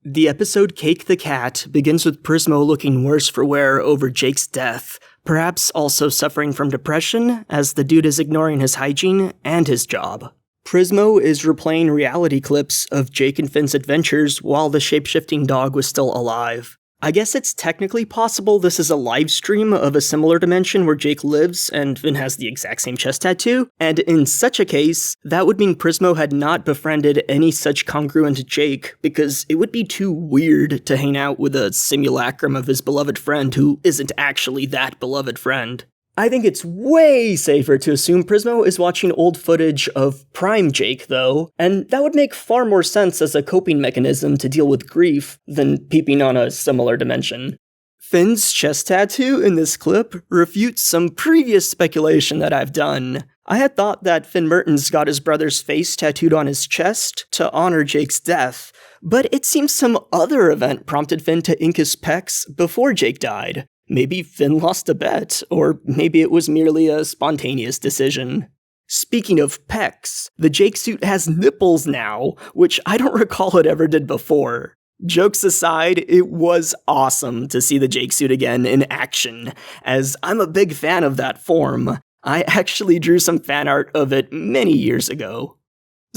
The episode Cake the Cat begins with Prismo looking worse for wear over Jake's death, perhaps also suffering from depression as the dude is ignoring his hygiene and his job. Prismo is replaying reality clips of Jake and Finn's adventures while the shape-shifting dog was still alive. I guess it's technically possible this is a live stream of a similar dimension where Jake lives and Finn has the exact same chest tattoo, and in such a case, that would mean Prismo had not befriended any such congruent Jake, because it would be too weird to hang out with a simulacrum of his beloved friend who isn't actually that beloved friend. I think it's way safer to assume Prismo is watching old footage of Prime Jake, though, and that would make far more sense as a coping mechanism to deal with grief than peeping on a similar dimension. Finn's chest tattoo in this clip refutes some previous speculation that I've done. I had thought that Finn Mertens got his brother's face tattooed on his chest to honor Jake's death, but it seems some other event prompted Finn to ink his pecs before Jake died. Maybe Finn lost a bet, or maybe it was merely a spontaneous decision. Speaking of pecs, the Jake suit has nipples now, which I don't recall it ever did before. Jokes aside, it was awesome to see the Jake suit again in action, as I'm a big fan of that form. I actually drew some fan art of it many years ago.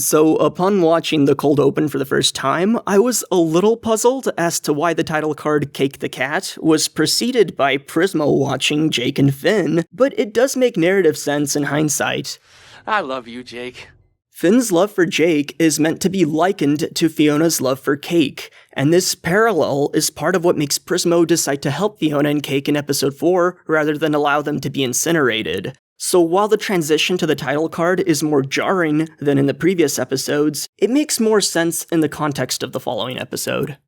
So, upon watching the cold open for the first time, I was a little puzzled as to why the title card Cake the Cat was preceded by Prismo watching Jake and Finn, but it does make narrative sense in hindsight. I love you, Jake. Finn's love for Jake is meant to be likened to Fiona's love for Cake, and this parallel is part of what makes Prismo decide to help Fionna and Cake in episode 4 rather than allow them to be incinerated. So while the transition to the title card is more jarring than in the previous episodes, it makes more sense in the context of the following episode.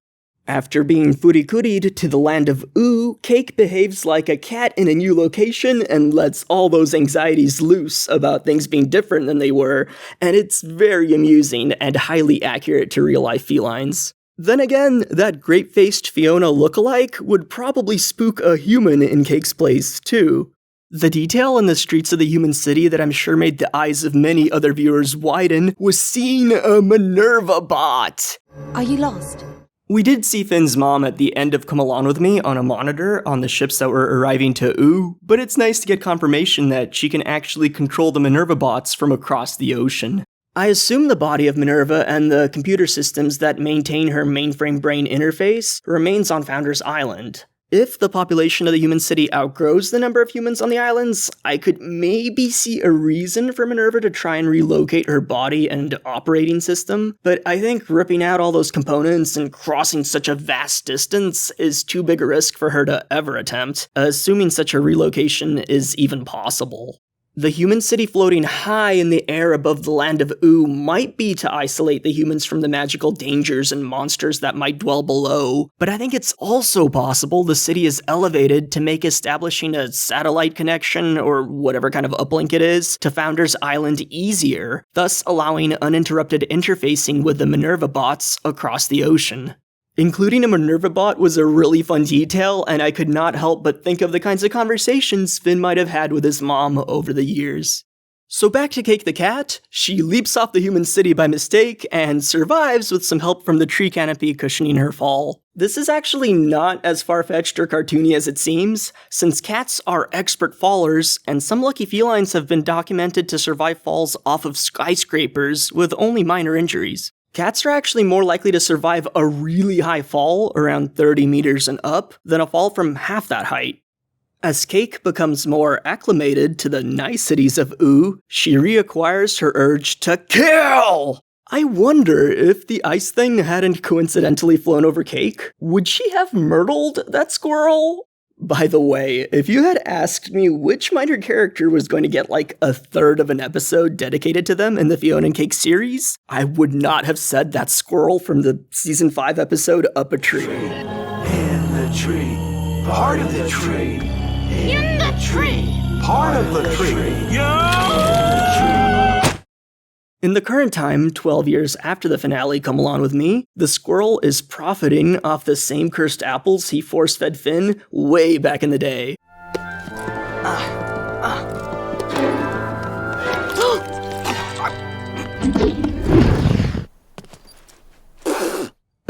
After being furikuri'd to the Land of Ooo, Cake behaves like a cat in a new location and lets all those anxieties loose about things being different than they were, and it's very amusing and highly accurate to real-life felines. Then again, that grape-faced Fionna lookalike would probably spook a human in Cake's place, too. The detail in the streets of the human city that I'm sure made the eyes of many other viewers widen was seeing a Minerva bot. Are you lost? We did see Finn's mom at the end of Come Along With Me on a monitor on the ships that were arriving to Ooo, but it's nice to get confirmation that she can actually control the Minerva bots from across the ocean. I assume the body of Minerva and the computer systems that maintain her mainframe brain interface remains on Founders Island. If the population of the human city outgrows the number of humans on the islands, I could maybe see a reason for Minerva to try and relocate her body and operating system, but I think ripping out all those components and crossing such a vast distance is too big a risk for her to ever attempt, assuming such a relocation is even possible. The human city floating high in the air above the Land of Ooo might be to isolate the humans from the magical dangers and monsters that might dwell below, but I think it's also possible the city is elevated to make establishing a satellite connection, or whatever kind of uplink it is, to Founders Island easier, thus allowing uninterrupted interfacing with the Minerva bots across the ocean. Including a Minerva bot was a really fun detail, and I could not help but think of the kinds of conversations Finn might have had with his mom over the years. So back to Cake the Cat, she leaps off the human city by mistake and survives with some help from the tree canopy cushioning her fall. This is actually not as far-fetched or cartoony as it seems, since cats are expert fallers, and some lucky felines have been documented to survive falls off of skyscrapers with only minor injuries. Cats are actually more likely to survive a really high fall, around 30 meters and up, than a fall from half that height. As Cake becomes more acclimated to the niceties of Ooo, she reacquires her urge to kill! I wonder if the ice thing hadn't coincidentally flown over Cake, would she have myrtled that squirrel? By the way, if you had asked me which minor character was going to get like a third of an episode dedicated to them in the Fionna and Cake series, I would not have said that squirrel from the season 5 episode Up a Tree. In the tree, part of the tree. In the tree! Part of the tree. In the current time, 12 years after the finale Come Along With Me, the squirrel is profiting off the same cursed apples he force-fed Finn way back in the day.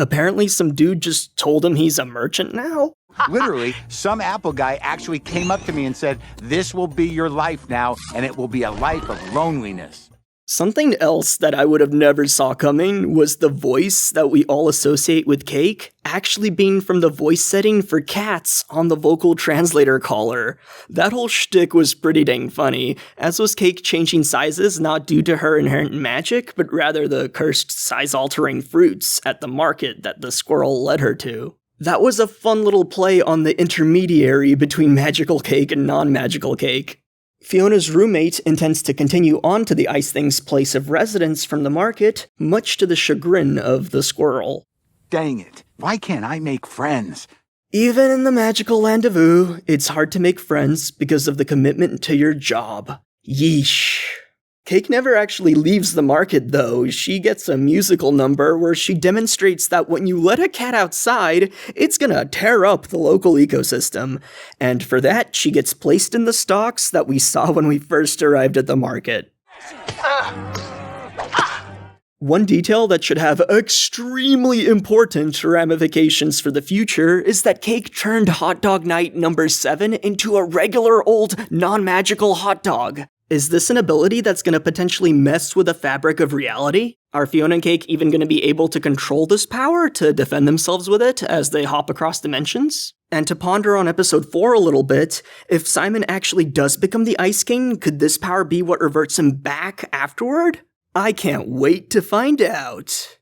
Apparently some dude just told him he's a merchant now? Literally, some Apple guy actually came up to me and said, "This will be your life now, and it will be a life of loneliness." Something else that I would have never saw coming was the voice that we all associate with Cake actually being from the voice setting for cats on the vocal translator caller. That whole shtick was pretty dang funny, as was Cake changing sizes not due to her inherent magic, but rather the cursed size-altering fruits at the market that the squirrel led her to. That was a fun little play on the intermediary between magical Cake and non-magical Cake. Fiona's roommate intends to continue on to the Ice Thing's place of residence from the market, much to the chagrin of the squirrel. Dang it, why can't I make friends? Even in the magical Land of Ooo, it's hard to make friends because of the commitment to your job. Yeesh. Cake never actually leaves the market, though. She gets a musical number where she demonstrates that when you let a cat outside, it's gonna tear up the local ecosystem. And for that, she gets placed in the stocks that we saw when we first arrived at the market. One detail that should have extremely important ramifications for the future is that Cake turned Hot Dog Night number 7 into a regular old non-magical hot dog. Is this an ability that's going to potentially mess with the fabric of reality? Are Fionna and Cake even going to be able to control this power to defend themselves with it as they hop across dimensions? And to ponder on episode 4 a little bit, if Simon actually does become the Ice King, could this power be what reverts him back afterward? I can't wait to find out.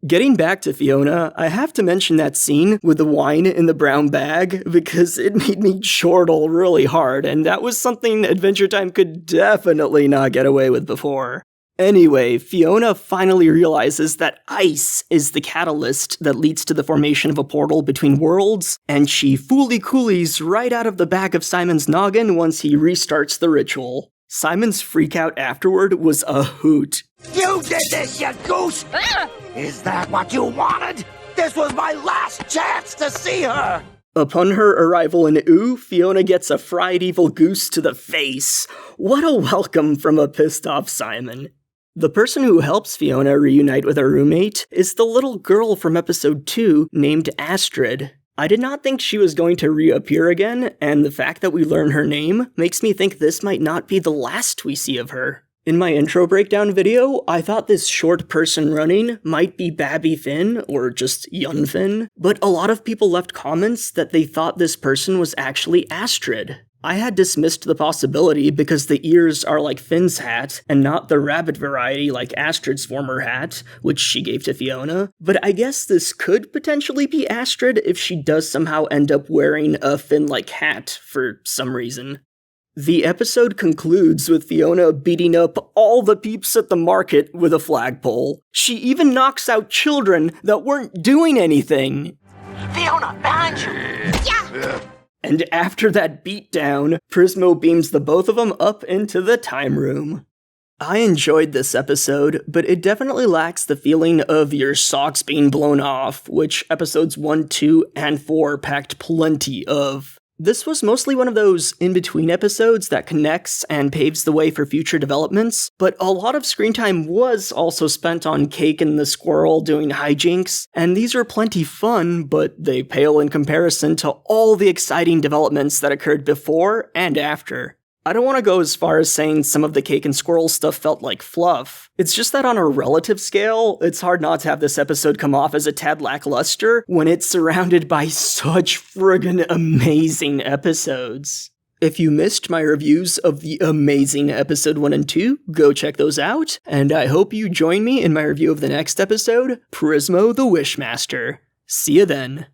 Getting back to Fionna, I have to mention that scene with the wine in the brown bag because it made me chortle really hard, and that was something Adventure Time could definitely not get away with before. Anyway, Fionna finally realizes that ice is the catalyst that leads to the formation of a portal between worlds, and she fully coolies right out of the back of Simon's noggin once he restarts the ritual. Simon's freakout afterward was a hoot. You did this, you goose! Is that what you wanted? This was my last chance to see her! Upon her arrival in Ooo, Fionna gets a fried evil goose to the face. What a welcome from a pissed off Simon. The person who helps Fionna reunite with her roommate is the little girl from episode 2 named Astrid. I did not think she was going to reappear again, and the fact that we learn her name makes me think this might not be the last we see of her. In my intro breakdown video, I thought this short person running might be Babby Finn, or just Yun Finn, but a lot of people left comments that they thought this person was actually Astrid. I had dismissed the possibility because the ears are like Finn's hat, and not the rabbit variety like Astrid's former hat, which she gave to Fionna, but I guess this could potentially be Astrid if she does somehow end up wearing a Finn-like hat for some reason. The episode concludes with Fionna beating up all the peeps at the market with a flagpole. She even knocks out children that weren't doing anything. Fionna, behind you! Yeah! And after that beatdown, Prismo beams the both of them up into the time room. I enjoyed this episode, but it definitely lacks the feeling of your socks being blown off, which episodes 1, 2, and 4 packed plenty of. This was mostly one of those in-between episodes that connects and paves the way for future developments, but a lot of screen time was also spent on Cake and the Squirrel doing hijinks, and these are plenty fun, but they pale in comparison to all the exciting developments that occurred before and after. I don't want to go as far as saying some of the Cake and Squirrel stuff felt like fluff. It's just that on a relative scale, it's hard not to have this episode come off as a tad lackluster when it's surrounded by such friggin' amazing episodes. If you missed my reviews of the amazing episode 1 and 2, go check those out, and I hope you join me in my review of the next episode, Prismo the Wishmaster. See ya then.